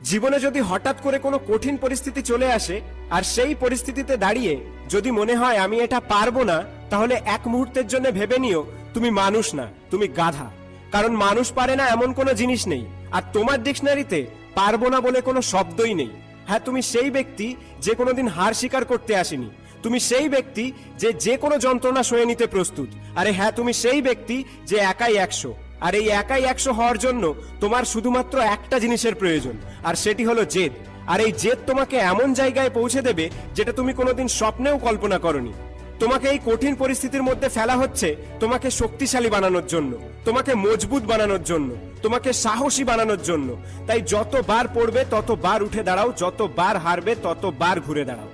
জীবনে যদি হঠাৎ করে কোনো কঠিন পরিস্থিতি চলে আসে আর সেই পরিস্থিতিতে দাঁড়িয়ে যদি মনে হয় আমি এটা পারবো না, তাহলে এক মুহূর্তের জন্য ভেবে নিও তুমি মানুষ না, তুমি গাধা। কারণ মানুষ পারে না এমন কোনো জিনিস নেই, আর তোমার ডিকশনারিতে পারবো না বলে কোনো শব্দই নেই। হ্যাঁ, তুমি সেই ব্যক্তি যে কোনোদিন হার স্বীকার করতে আসেনি। তুমি সেই ব্যক্তি যে যে কোনো যন্ত্রণা সয়ে নিতে প্রস্তুত। আরে হ্যাঁ, তুমি সেই ব্যক্তি যে একাই 100। আর এই একাই 100 হওয়ার জন্য তোমার শুধুমাত্র একটা জিনিসের প্রয়োজন, আর সেটি হলো জেদ। আর এই জেদ তোমাকে এমন জায়গায় পৌঁছে দেবে যেটা তুমি কোনোদিন স্বপ্নেও কল্পনা করনি। তোমাকে এই কঠিন পরিস্থিতির মধ্যে ফেলা হচ্ছে তোমাকে শক্তিশালী বানানোর জন্য, তোমাকে মজবুত বানানোর জন্য, তোমাকে সাহসী বানানোর জন্য। তাই যতবার পড়বে ততবার উঠে দাঁড়াও, যতবার হারবে ততবার ঘুরে দাঁড়াও।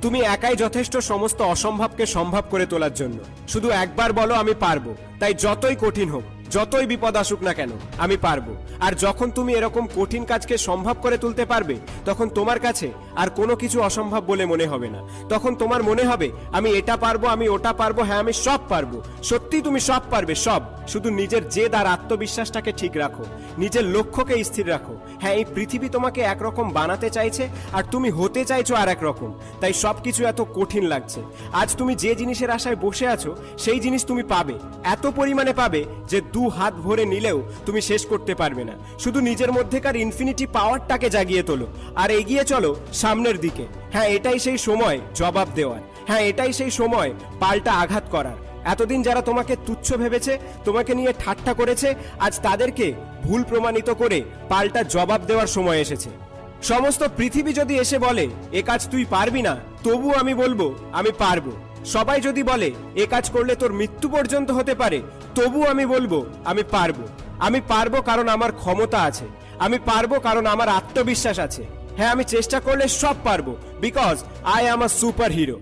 তুমি একাই যথেষ্ট সমস্ত অসম্ভবকে সম্ভব করে তোলার জন্য। শুধু একবার বলো আমি পারবো। তাই যতই কঠিন হোক, যতই বিপদ আসুক না কেন, আমি পারবো। আর যখন তুমি এরকম কঠিন কাজকে সম্ভব করে তুলতে পারবে, তখন তোমার কাছে আর কোনো কিছু অসম্ভব বলে মনে হবে না। তখন তোমার মনে হবে আমি এটা পারবো, আমি ওটা পারবো, হ্যাঁ আমি সব পারবো। সত্যি তুমি সব পারবে, সব। শুধু নিজের জেদ আর আত্মবিশ্বাসটাকে ঠিক রাখো, নিজের লক্ষ্যকে স্থির রাখো। হ্যাঁ, এই পৃথিবী তোমাকে একরকম বানাতে চাইছে আর তুমি হতে চাইছো আর একরকম। তাই সবকিছু এত কঠিন লাগছে। আজ তুমি যে জিনিসের আশায় বসে আছো সেই জিনিস তুমি পাবে, এত পরিমাণে পাবে যে 2 হাত ভরে নিলেও তুমি শেষ করতে পারবে না। শুধু নিজের মধ্যেকার ইনফিনিটি পাওয়ারটাকে জাগিয়ে তোলো আর এগিয়ে চলো সামনের দিকে। হ্যাঁ, এটাই সেই সময় জবাব দেওয়ার। হ্যাঁ, এটাই সেই সময় পাল্টা আঘাত করার। এতদিন যারা তোমাকে তুচ্ছ ভেবেছে, তোমাকে নিয়ে ঠাট্টা করেছে, আজ তাদেরকে ভুল প্রমাণিত করে পাল্টা জবাব দেওয়ার সময় এসেছে। সমস্ত পৃথিবী যদি এসে বলে এ কাজ তুই পারবি না, তবু আমি বলবো আমি পারবো। সবাই যদি বলে এ কাজ করলে তোর মৃত্যু পর্যন্ত হতে পারে, তবু আমি বলবো আমি পারবো। আমি পারবো কারণ আমার ক্ষমতা আছে, আমি পারবো কারণ আমার আত্মবিশ্বাস আছে। হ্যাঁ, আমি চেষ্টা করলে সব পারবো, because I am a super hero.